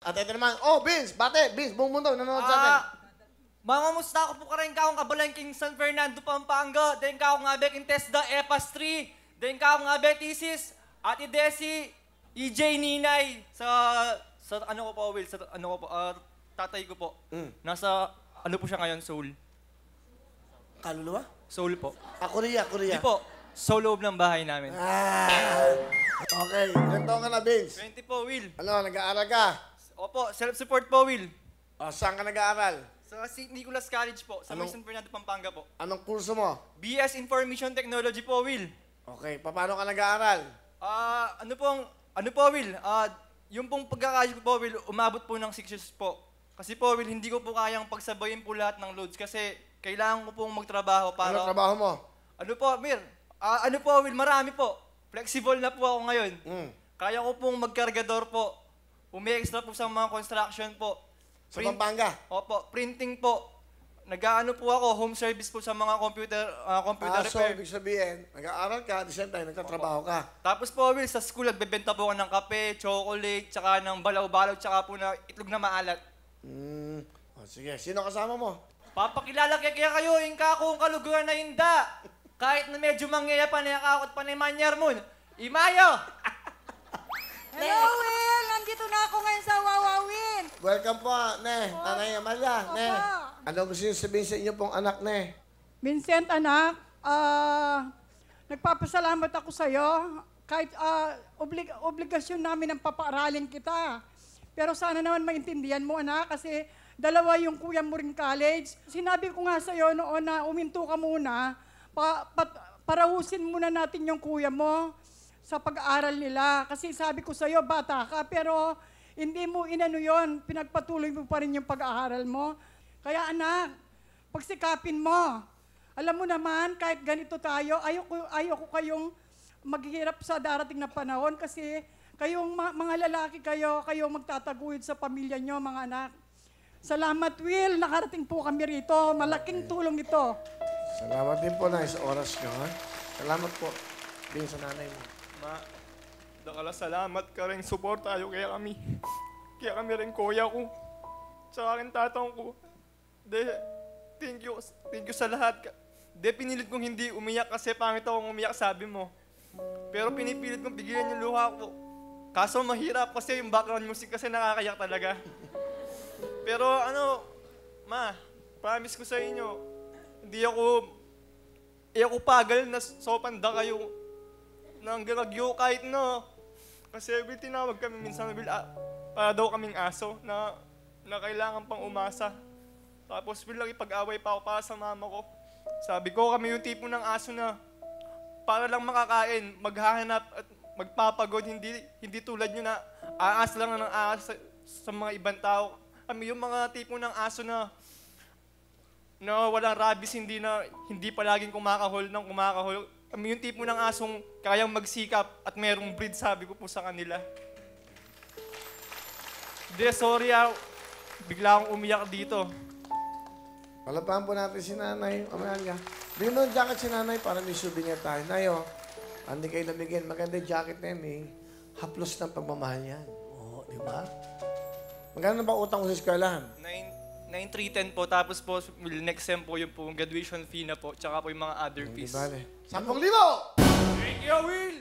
At ito naman, oh, Vince, bate, Vince, buong mundo, nanonood sa atin. Mangamusta ko po karin ka akong kabalangking San Fernando, Pampanga. Then ka akong nga bek in TESDA, EPAS 3. Then ka akong nga bek thesis, Ate Desi, EJ Ninay. Sa ano ko po, Will, sa ano ko po, tatay ko po. Nasa, ano po siya ngayon, Seoul. Kaluluwa? Seoul po. Korea. Hindi po, sa loob ng bahay namin. Okay, ilan taon ka na, Vince? 20 po, Will. Ano, nag-aaral ka? Opo, self-support po, Will. Saan ka nag-aaral? Sa St. Nicholas College po, sa San Fernando, Pampanga po. Anong kurso mo? BS Information Technology po, Will. Okay, paano ka nag-aaral? Ano po, Will? Yung pong pagkakayos ko po, Will, umabot po ng 6 years po. Kasi po, Will, hindi ko po kayang pagsabayin po lahat ng loads kasi kailangan ko pong magtrabaho para... Anong trabaho mo? Ano po, Mir? Ano po, Will? Marami po. Flexible na po ako ngayon. Kaya ko pong magkargador po. Umi-extra po sa mga construction po. Sa Pampanga? Opo, printing po. Nag-aano po ako, home service po sa mga computer So, repair. ibig sabihin, nag-aaral ka, at the same time, nagtatrabaho ka. Tapos po, Will, sa school, nagbebenta po ako ng kape, chocolate, tsaka ng balaw-balaw, tsaka po na itlog na maalat. Sige, sino kasama mo? Papakilala kaya kayo, yung kakong kaluguran na hinda. Kahit na medyo mangyaya pa na kakot pa na manyar mo. Imayo! Hello, Will! Nandito na ako ngayon sa Wawawin. Welcome po, Ne. Nanay Amalia, Ne. Ano gusto niyo sabihin sa inyo pong anak, Ne? Vincent, anak, nagpapasalamat ako sa'yo. Kahit obligasyon namin ang papaaralin kita. Pero sana naman maintindihan mo, anak, kasi dalawa yung kuya mo rin college. Sinabi ko nga sa'yo noon na uminto ka muna, parahusin muna natin yung kuya mo sa pag-aaral nila. Kasi sabi ko sa'yo, bata ka, pero hindi mo inano yon, pinagpatuloy mo pa rin yung pag-aaral mo. Kaya anak, pagsikapin mo. Alam mo naman, kahit ganito tayo, ayoko kayong maghihirap sa darating na panahon kasi kayong mga lalaki kayong magtataguyod sa pamilya nyo, mga anak. Salamat, Will. Nakarating po kami rito. Malaking tulong ito. Salamat din po, na sa oras nyo, ha? Salamat po. Din sa nanay mo. Ma, dakala salamat ka rin. Support tayo kaya kami. Kaya kami rin kuya ko. Sa akin tatang ko. Thank you sa lahat. Pinilit kong hindi umiyak kasi pangit akong umiyak, sabi mo. Pero pinipilit kong pigilan yung luha ko. Kaso mahirap kasi yung background music kasi nakakayak talaga. Pero Ma, promise ko sa inyo, hindi ako pagal na sopanda kayo ng garagyo kahit Kasi tinawag kami minsan para daw kaming aso na kailangan pang umasa. Tapos bilang ipag-away pa ako para sa mama ko. Sabi ko, kami yung tipo ng aso na para lang makakain, maghahanap at magpapagod, hindi tulad nyo na aas lang ng aas sa mga ibang tao. Kami yung mga tipo ng aso na walang rabies, hindi palaging kumakahol. Kami yung tipo ng asong kayang magsikap at merong breed, sabi ko po sa kanila. Sorry bigla akong umiyak dito. Palapahan po natin si Nanay Amalia. Bigyan mo ng jacket si Nanay para may souvenir tayo. Nayo, hindi kayo nabigyan. Maganda yung jacket na yun, eh. Haplos ng pagmamahal yan. Oo, di ba? Magkano na ba utang mo sa eskwelahan? 9,310 po, tapos po next sem po yung po graduation fee na po, tsaka po yung mga other fees. Di bale. 10,000! Thank you, Will!